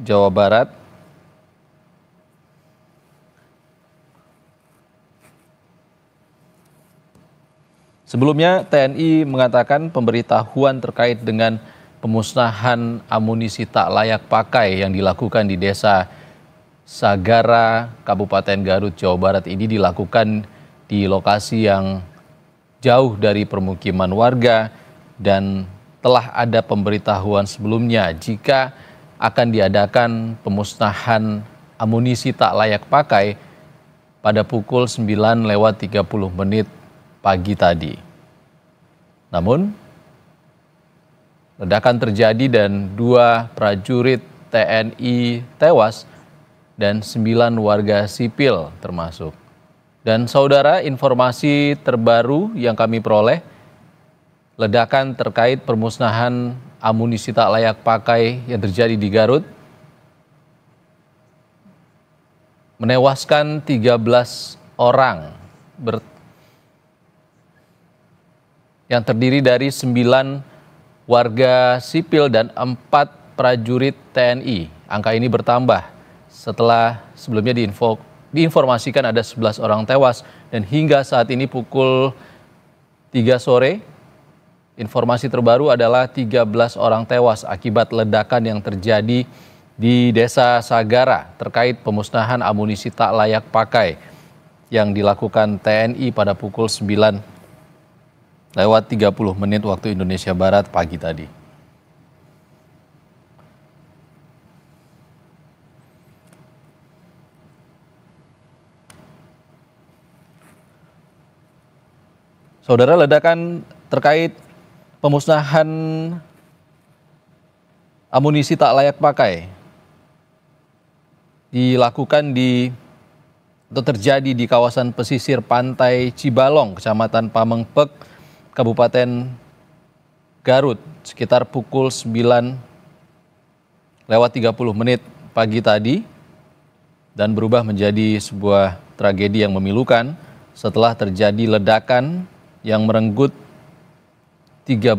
Jawa Barat. Sebelumnya, TNI mengatakan pemberitahuan terkait dengan pemusnahan amunisi tak layak pakai yang dilakukan di Desa Sagara, Kabupaten Garut, Jawa Barat ini dilakukan di lokasi yang jauh dari permukiman warga dan telah ada pemberitahuan sebelumnya jika akan diadakan pemusnahan amunisi tak layak pakai pada pukul 9:30 pagi tadi. Namun, ledakan terjadi dan 2 prajurit TNI tewas dan 9 warga sipil termasuk. Dan saudara, informasi terbaru yang kami peroleh, ledakan terkait pemusnahan amunisi tak layak pakai yang terjadi di Garut menewaskan 13 orang yang terdiri dari 9 warga sipil dan 4 prajurit TNI. Angka ini bertambah setelah sebelumnya diinformasikan ada 11 orang tewas dan hingga saat ini pukul 3 sore informasi terbaru adalah 13 orang tewas akibat ledakan yang terjadi di Desa Sagara terkait pemusnahan amunisi tak layak pakai yang dilakukan TNI pada pukul 9:30 waktu Indonesia Barat pagi tadi. Saudara, ledakan terkait pemusnahan amunisi tak layak pakai dilakukan atau terjadi di kawasan pesisir pantai Cibalong, Kecamatan Pamengpek, Kabupaten Garut, sekitar pukul 9:30 pagi tadi dan berubah menjadi sebuah tragedi yang memilukan setelah terjadi ledakan yang merenggut 13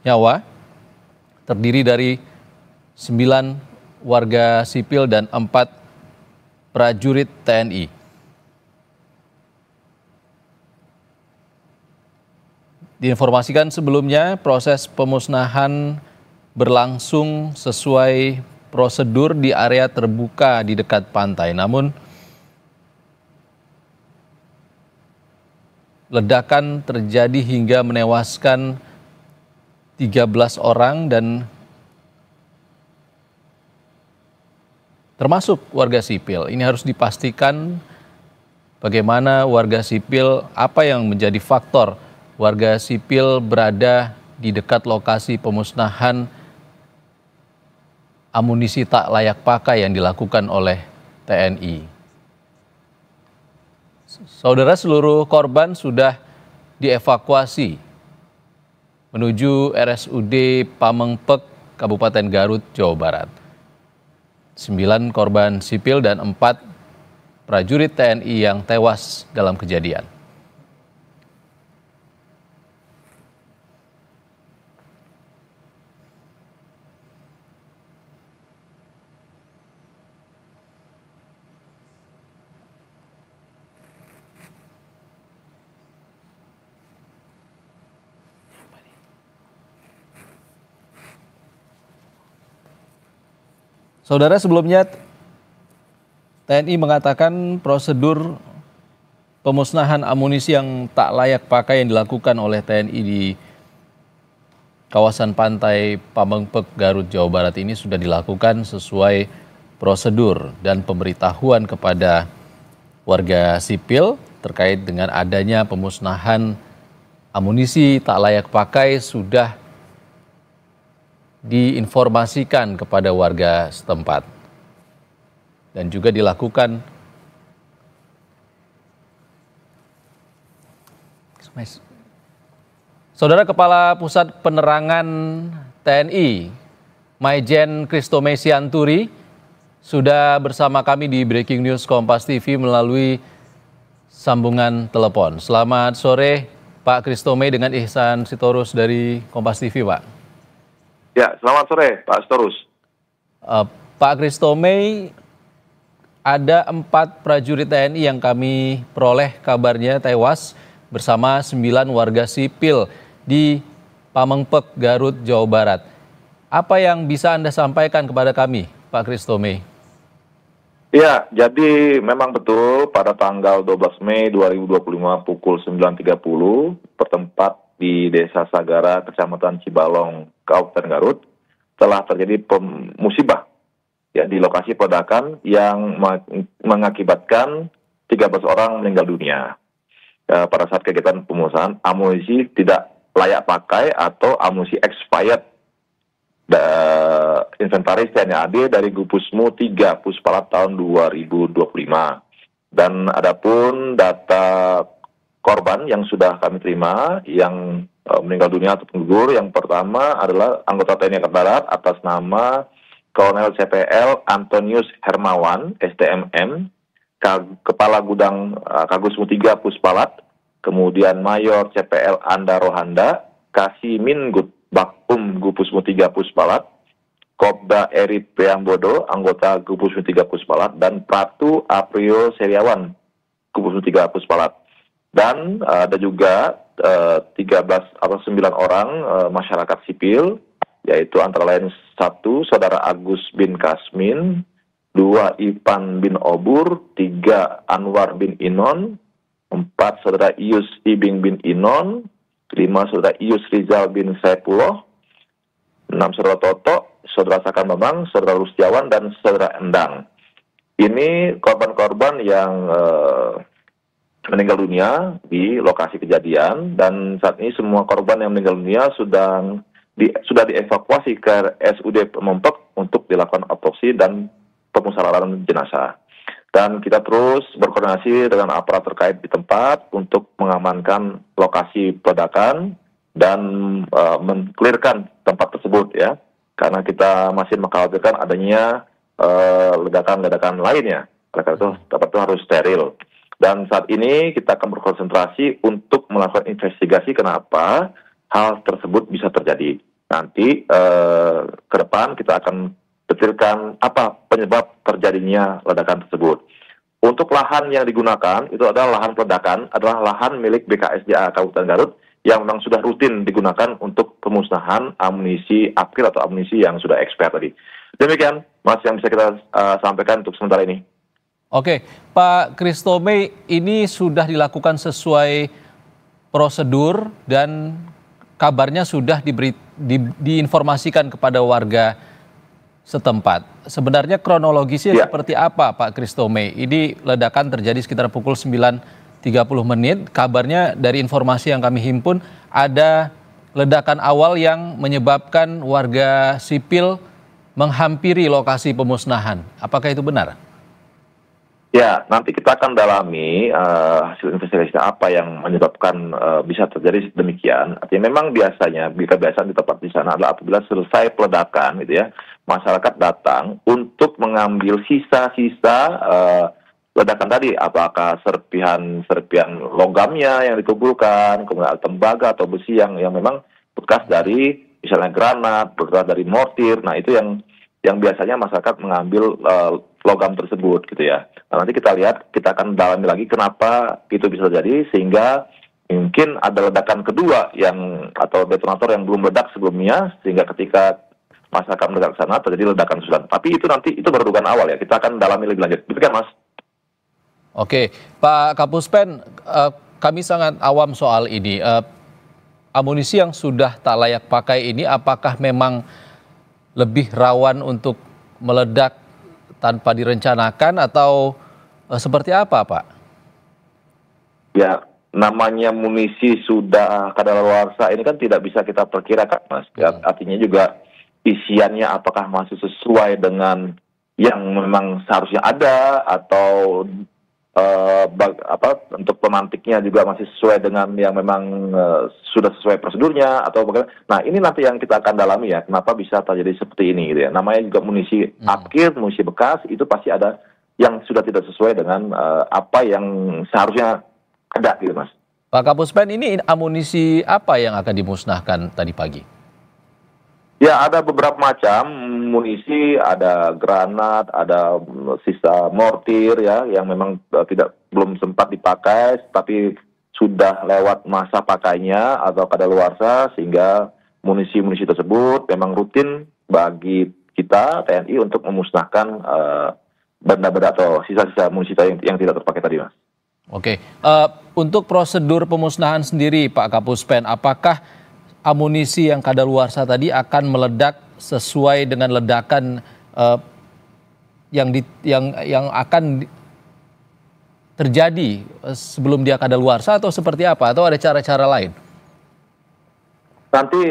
nyawa, terdiri dari 9 warga sipil dan 4 prajurit TNI. Diinformasikan sebelumnya, proses pemusnahan berlangsung sesuai prosedur di area terbuka di dekat pantai. Namun, ledakan terjadi hingga menewaskan 13 orang dan termasuk warga sipil. Ini harus dipastikan bagaimana warga sipil, apa yang menjadi faktor warga sipil berada di dekat lokasi pemusnahan amunisi tak layak pakai yang dilakukan oleh TNI. Saudara, seluruh korban sudah dievakuasi menuju RSUD Pamengpek, Kabupaten Garut, Jawa Barat. 9 korban sipil dan 4 prajurit TNI yang tewas dalam kejadian. Saudara, sebelumnya TNI mengatakan prosedur pemusnahan amunisi yang tak layak pakai yang dilakukan oleh TNI di kawasan pantai Pamengpek, Garut, Jawa Barat ini sudah dilakukan sesuai prosedur dan pemberitahuan kepada warga sipil terkait dengan adanya pemusnahan amunisi tak layak pakai sudah diinformasikan kepada warga setempat dan juga dilakukan Saudara, Kepala Pusat Penerangan TNI Maijen Kristome Sianturi sudah bersama kami di Breaking News Kompas TV melalui sambungan telepon. Selamat sore Pak Kristome dengan Ihsan Sitorus dari Kompas TV, Pak. Ya, selamat sore Pak Sitorus. Pak Christomey, ada 4 prajurit TNI yang kami peroleh kabarnya tewas bersama 9 warga sipil di Pamengpek, Garut, Jawa Barat. Apa yang bisa Anda sampaikan kepada kami, Pak Christomey? Ya, jadi memang betul pada tanggal 12 Mei 2025 pukul 9.30 bertempat di Desa Sagara, Kecamatan Cibalong, Kabupaten Garut, telah terjadi musibah ya di lokasi peledakan yang mengakibatkan 13 orang meninggal dunia. Pada saat kegiatan pemusnahan amunisi tidak layak pakai atau amunisi expired inventaris TNI AD dari Gupusmu 3 Puspalat tahun 2025. Dan adapun data korban yang sudah kami terima yang meninggal dunia atau gugur, yang pertama adalah anggota TNI Angkatan Darat atas nama Kolonel CPL Antonius Hermawan, STMM, Kepala Gudang Kagusmu 3 Puspalat, kemudian Mayor CPL Anda Rohanda, Kasimin Bakum Gupusmu 3 Puspalat, Kopda Eri Priambodo, anggota Gupusmu 3 Puspalat, dan Pratu Aprio Seriawan, Gupusmu 3 Puspalat. Dan ada juga 9 orang masyarakat sipil, yaitu antara lain 1 Saudara Agus bin Kasmin, 2 Ipan bin Obur, 3 Anwar bin Inon, 4 Saudara Ius Ibing bin Inon, 5 Saudara Ius Rizal bin Saipullah, 6 Saudara Toto, Saudara Sakan Bambang, Saudara Rustiawan, dan Saudara Endang. Ini korban-korban yang meninggal dunia di lokasi kejadian, dan saat ini semua korban yang meninggal dunia sudah dievakuasi ke SUD Pamengpek untuk dilakukan otopsi dan pemusnahan jenazah. Dan kita terus berkoordinasi dengan aparat terkait di tempat untuk mengamankan lokasi peledakan dan mengklirkan tempat tersebut ya, karena kita masih mengkhawatirkan adanya ledakan-ledakan lainnya. Oleh karena itu tempat itu harus steril. Dan saat ini kita akan berkonsentrasi untuk melakukan investigasi kenapa hal tersebut bisa terjadi. Nanti ke depan kita akan detailkan apa penyebab terjadinya ledakan tersebut. Untuk lahan yang digunakan itu adalah lahan peledakan, adalah lahan milik BKSDA Kabupaten Garut yang memang sudah rutin digunakan untuk pemusnahan amunisi aktif atau amunisi yang sudah expire tadi. Demikian Mas yang bisa kita sampaikan untuk sementara ini. Oke, Pak Christomey, ini sudah dilakukan sesuai prosedur dan kabarnya sudah diinformasikan kepada warga setempat. Sebenarnya kronologisnya seperti apa, Pak Christomey? Ini ledakan terjadi sekitar pukul 9.30 menit. Kabarnya dari informasi yang kami himpun ada ledakan awal yang menyebabkan warga sipil menghampiri lokasi pemusnahan. Apakah itu benar? Ya, nanti kita akan dalami hasil investigasi apa yang menyebabkan bisa terjadi demikian. Artinya memang biasanya kebiasaan di tempat di sana adalah apabila selesai peledakan, gitu ya, masyarakat datang untuk mengambil sisa-sisa ledakan tadi, apakah serpihan logamnya yang dikumpulkan, kemudian tembaga atau besi yang memang bekas dari misalnya granat, bekas dari mortir. Nah itu yang biasanya masyarakat mengambil logam tersebut gitu ya. Nah, nanti kita lihat, kita akan dalami lagi kenapa itu bisa terjadi, sehingga mungkin ada ledakan kedua atau detonator yang belum meledak sebelumnya, sehingga ketika masyarakat mendekat ke sana terjadi ledakan susulan. Tapi itu nanti itu baru dugaan awal ya, kita akan dalami lebih lanjut. Demikian Mas. Oke, Pak Kapuspen, kami sangat awam soal ini. Amunisi yang sudah tak layak pakai ini apakah memang lebih rawan untuk meledak tanpa direncanakan atau seperti apa, Pak? Ya, namanya munisi sudah kadaluarsa ini kan tidak bisa kita perkirakan, Mas. Artinya juga isiannya apakah masih sesuai dengan yang memang seharusnya ada, atau untuk pemantiknya juga masih sesuai dengan yang memang sudah sesuai prosedurnya atau bagaimana. Nah ini nanti yang kita akan dalami ya, kenapa bisa terjadi seperti ini gitu ya. Namanya juga munisi aktif, munisi bekas, itu pasti ada yang sudah tidak sesuai dengan apa yang seharusnya ada gitu Mas. Pak Kapuspen, ini amunisi apa yang akan dimusnahkan tadi pagi? Ya, ada beberapa macam munisi, ada granat, ada sisa mortir ya, yang memang belum sempat dipakai, tapi sudah lewat masa pakainya atau kadaluarsa, sehingga munisi-munisi tersebut memang rutin bagi kita TNI untuk memusnahkan benda-benda atau sisa-sisa munisi yang tidak terpakai tadi, Mas. Oke, untuk prosedur pemusnahan sendiri, Pak Kapuspen, apakah amunisi yang kadaluarsa tadi akan meledak sesuai dengan ledakan yang akan terjadi sebelum dia kadaluarsa, atau seperti apa? Atau ada cara-cara lain? Nanti